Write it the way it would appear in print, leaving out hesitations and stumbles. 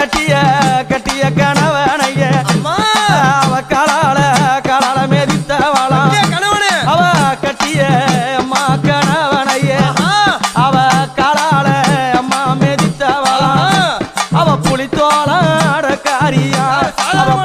கட்டிய கட்டிய கணவனைய அவ காலால மேதித்தவளா அவ கட்டிய அம்மா கணவனைய அவ காலால அம்மா மேதித்தவளா அவ புலித்தோளாட காரியா அவ